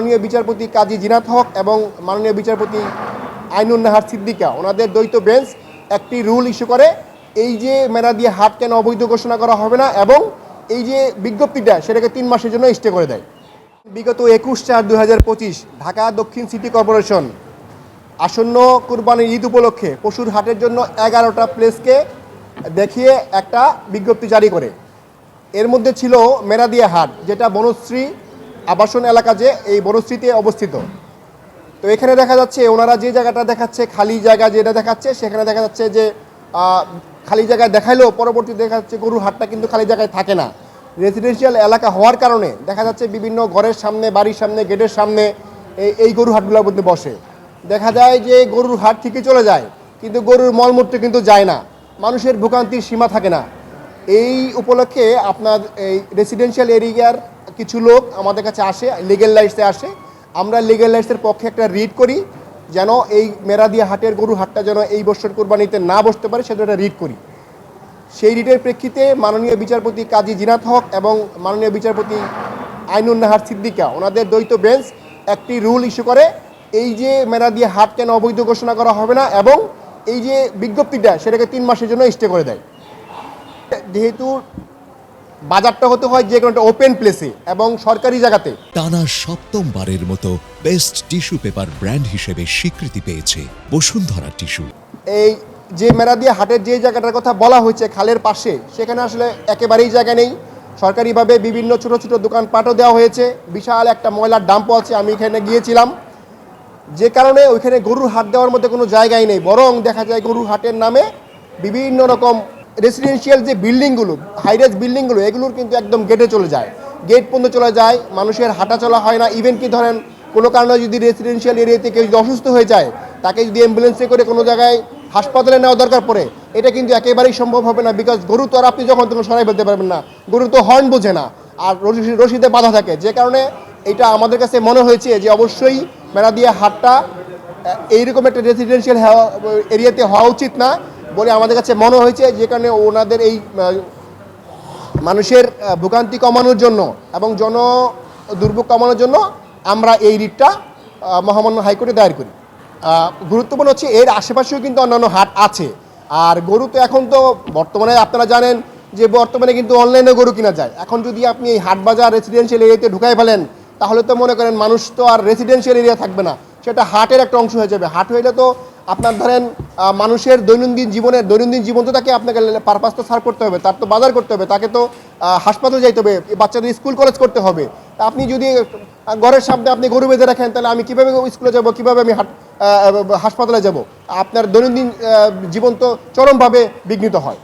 মাননীয় বিচারপতি কাজী জিনাত হক এবং মাননীয় বিচারপতি আইনুন নাহার সিদ্দিকা ওনাদের দ্বৈত বেঞ্চ একটি রুল ইস্যু করে এই যে মেরাদিয়া হাট কেন অবৈধ ঘোষণা করা হবে না এবং এই যে বিজ্ঞপ্তিটা সেটাকে 3 মাসের জন্য স্টে করে দেয়। বিগত 21/4/2025 ঢাকা দক্ষিণ সিটি কর্পোরেশন আসন্ন কুরবানির ঈদ উপলক্ষে পশুর হাটের জন্য 11টা প্লেসকে দেখিয়ে একটা বিজ্ঞপ্তি জারি করে। এর মধ্যে ছিল মেরাদিয়া হাট, যেটা বনশ্রী আবাসন এলাকা, যে এই বনশ্রীতে অবস্থিত। তো এখানে দেখা যাচ্ছে ওনারা যে জায়গাটা দেখাচ্ছে খালি জায়গা, যেটা দেখাচ্ছে সেখানে দেখা যাচ্ছে যে খালি জায়গায় দেখাইলেও পরবর্তী দেখা যাচ্ছে গরুর হাটটা কিন্তু খালি জায়গায় থাকে না। রেসিডেন্সিয়াল এলাকা হওয়ার কারণে দেখা যাচ্ছে বিভিন্ন ঘরের সামনে, বাড়ির সামনে, গেটের সামনে এই গরুর হাটগুলোর মধ্যে বসে। দেখা যায় যে গরুর হাট ঠিকই চলে যায়, কিন্তু গরুর মলমূত্র কিন্তু যায় না, মানুষের ভোগান্তির সীমা থাকে না। এই উপলক্ষে আপনার এই রেসিডেন্সিয়াল এরিয়ার কিছু লোক আমাদের কাছে আসে, লিগ্যাল লাইটসে আসে। আমরা লিগ্যাল লাইটসের পক্ষে একটা রিট করি যেন এই মেরাদিয়া হাটের গরু হাটটা যেন এই বছর কোরবানিতে না বসতে পারে, সেটা একটা রিট করি। সেই রিটের প্রেক্ষিতে মাননীয় বিচারপতি কাজী জিনাত হক এবং মাননীয় বিচারপতি আইনুন নাহার সিদ্দিকা ওনাদের দ্বৈত বেঞ্চ একটি রুল ইস্যু করে এই যে মেরাদিয়া হাট কেন অবৈধ ঘোষণা করা হবে না এবং এই যে বিজ্ঞপ্তিটা সেটাকে 3 মাসের জন্য স্টে করে দেয়। যেহেতু বাজারটা হতে হয় যে কোনো একটা ওপেন প্লেসে এবং সরকারি জায়গাতে। টানা 7ম-বারের মতো বেস্ট টিস্যু পেপার ব্র্যান্ড হিসেবে স্বীকৃতি পেয়েছে বসুন্ধরা টিস্যু। এই যে মেরাদিয়া হাটের যে জায়গাটার কথা বলা হয়েছে খালের পাশে, সেখানে আসলে একেবারেই জায়গা নেই। সরকারিভাবে বিভিন্ন ছোট ছোট দোকানপাটও দেওয়া হয়েছে, বিশাল একটা ময়লার ডাম্পও আছে। আমি এখানে গিয়েছিলাম, যে কারণে ওইখানে গরুর হাট দেওয়ার মধ্যে কোনো জায়গাই নেই। বরং দেখা যায় গরুর হাটের নামে বিভিন্ন রকম রেসিডেন্সিয়াল যে বিল্ডিংগুলো, হাইরাইজ বিল্ডিংগুলো, এগুলোর কিন্তু একদম গেটে চলে যায়, গেট পর্যন্ত চলে যায়। মানুষের হাঁটা চলা হয় না। ইভেন কি ধরেন কোনো কারণে যদি রেসিডেন্সিয়াল এরিয়াতে কেউ যদি অসুস্থ হয়ে যায়, তাকে যদি অ্যাম্বুলেন্সে করে কোনো জায়গায় হাসপাতালে নেওয়া দরকার পড়ে, এটা কিন্তু একেবারেই সম্ভব হবে না। বিকজ গরু তো আর আপনি যখন তখন সরাই ফেলতে পারবেন না, গরু তো হর্ন বোঝে না, আর রশিদে বাধা থাকে। যে কারণে এটা আমাদের কাছে মনে হয়েছে যে অবশ্যই মেরাদিয়া হাটটা এইরকম একটা রেসিডেন্সিয়াল এরিয়াতে হওয়া উচিত না বলে আমাদের কাছে মনে হয়েছে। যে কারণে ওনাদের এই মানুষের ভোগান্তি কমানোর জন্য এবং জন দুর্ভোগ কমানোর জন্য আমরা এই রিটটা মহামান্য হাইকোর্টে দায়ের করি। গুরুত্বপূর্ণ হচ্ছে এর আশেপাশেও কিন্তু অন্যান্য হাট আছে। আর গরু তো এখন তো বর্তমানে আপনারা জানেন যে বর্তমানে কিন্তু অনলাইনে গরু কিনা যায়। এখন যদি আপনি এই হাট বাজার রেসিডেন্সিয়াল এরিয়াতে ঢুকাই ফেলেন, তাহলে তো মনে করেন মানুষ তো আর রেসিডেন্সিয়াল এরিয়া থাকবে না, সেটা হাটের একটা অংশ হয়ে যাবে। হাট হইলে তো আপনার ধরেন মানুষের দৈনন্দিন জীবন তো তাকে আপনাকে পারপাস তো সার্ভ করতে হবে, তার তো বাজার করতে হবে, তাকে তো হাসপাতালে যাইতে হবে, বাচ্চাদের স্কুল কলেজ করতে হবে। তা আপনি যদি ঘরের সামনে আপনি গরু বেঁধে রাখেন, তাহলে আমি কীভাবে স্কুলে যাব, কীভাবে আমি হাসপাতালে যাব? আপনার দৈনন্দিন জীবন তো চরমভাবে বিঘ্নিত হয়।